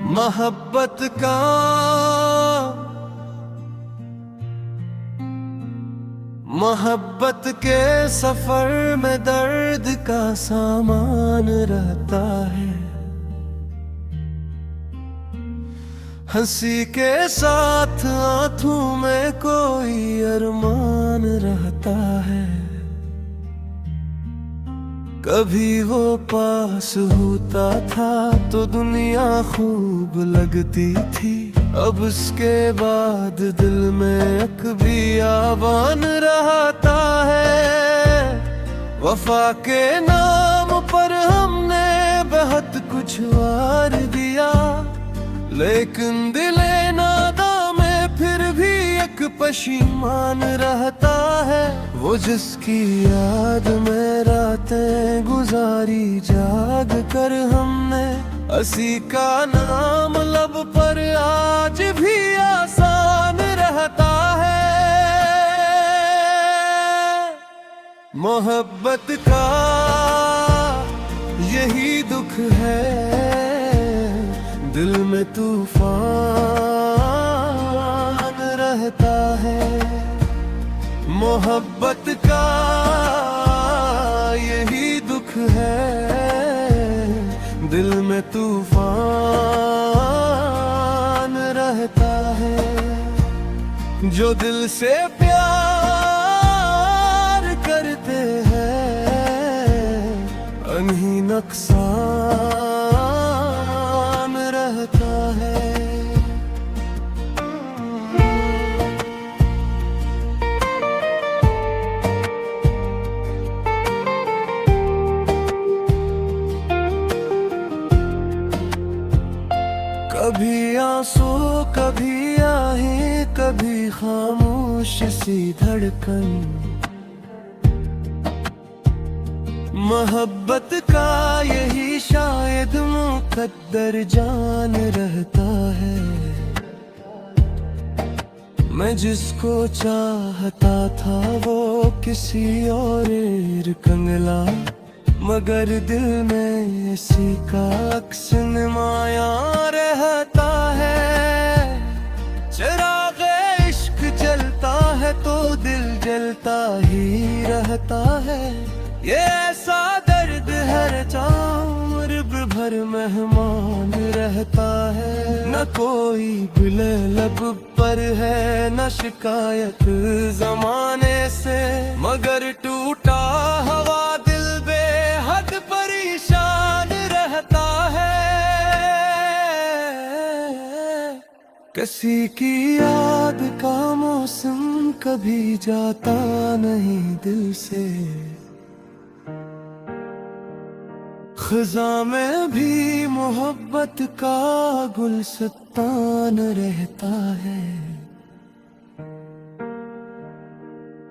मोहब्बत का मोहब्बत के सफर में दर्द का सामान रहता है। हंसी के साथ आंखों में कोई अरमान रहता है। कभी वो पास होता था तो दुनिया खूब लगती थी, अब उसके बाद दिल में एक भी आवान रहता है। वफा के नाम पर हमने बहुत कुछ वार दिया, लेकिन दिले नादा में फिर भी एक पशीमान रहता है। वो जिसकी याद में रातें गुजारी जाग कर हमने, हंसी का नाम लब पर आज भी आसान रहता है। मोहब्बत का यही दुख है, दिल में तूफान रहता है। मोहब्बत का यही दुख है, दिल में तूफान रहता है। जो दिल से प्यार करते हैं, अनही नुकसान रहता है। कभी आंसू कभी आहें, कभी खामोश सी धड़कन। मोहब्बत का यही शायद मुकद्दर जान रहता है। मैं जिसको चाहता था वो किसी और कंगला, मगर दिल में इसी का अक्स नुमाया रहता है। चिराग इश्क जलता है तो दिल जलता ही रहता है। ये ऐसा दर्द हर उम्र भर मेहमान रहता है। न कोई गिले लब पर है, न शिकायत जमाने से, मगर टूटा हवा दिल बेहद परेशान रहता है। किसी की याद का मौसम कभी जाता नहीं दिल से, खज़ां में भी मोहब्बत का गुलस्तान रहता है।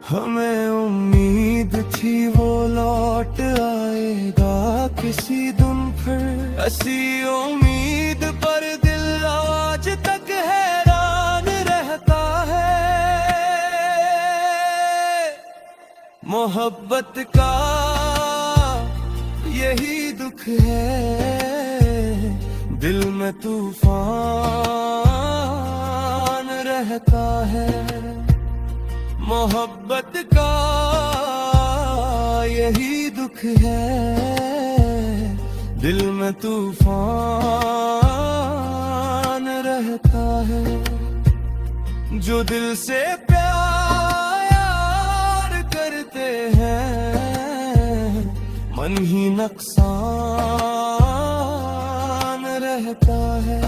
हमें उम्मीद थी वो लौट आएगा किसी दिन फिर, ऐसी उम्मीद पर दिल आज तक हैरान रहता है। मोहब्बत का यही दुख है, दिल में तूफान रहता है। मोहब्बत का यही दुख है, दिल में तूफान रहता है। जो दिल से प्यार करते हैं, मन ही नुकसान रहता है।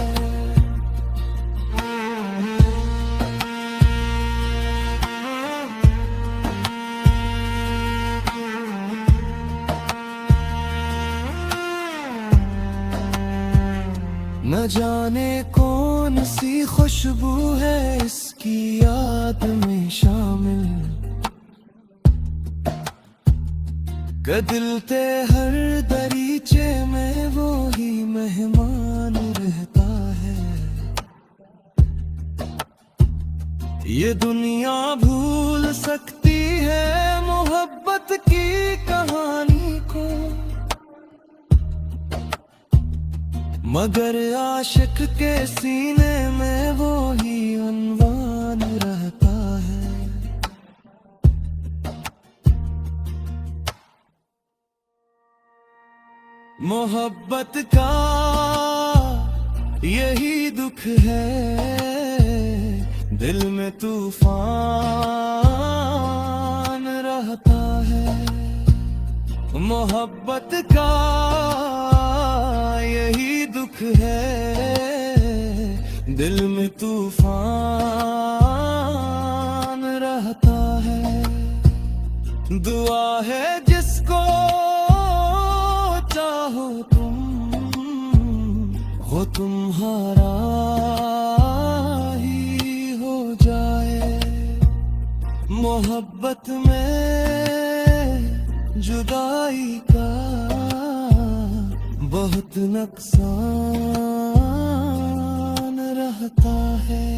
न जाने कौन सी खुशबू है इसकी याद में शामिल, कि दिल ते हर दरीचे में वो ही मेहमान रहता है। ये दुनिया भूल सकती है मोहब्बत की कहानी को, मगर आशिक के सीने में वो ही अनवान रहता है। मोहब्बत का यही दुख है, दिल में तूफान रहता है। मोहब्बत का यही दुख है, दिल में तूफान रहता है। दुआ है जिसको चाहो तुम, वो तुम्हारा ही हो जाए। मोहब्बत में जुदाई का बहुत नुकसान रहता है।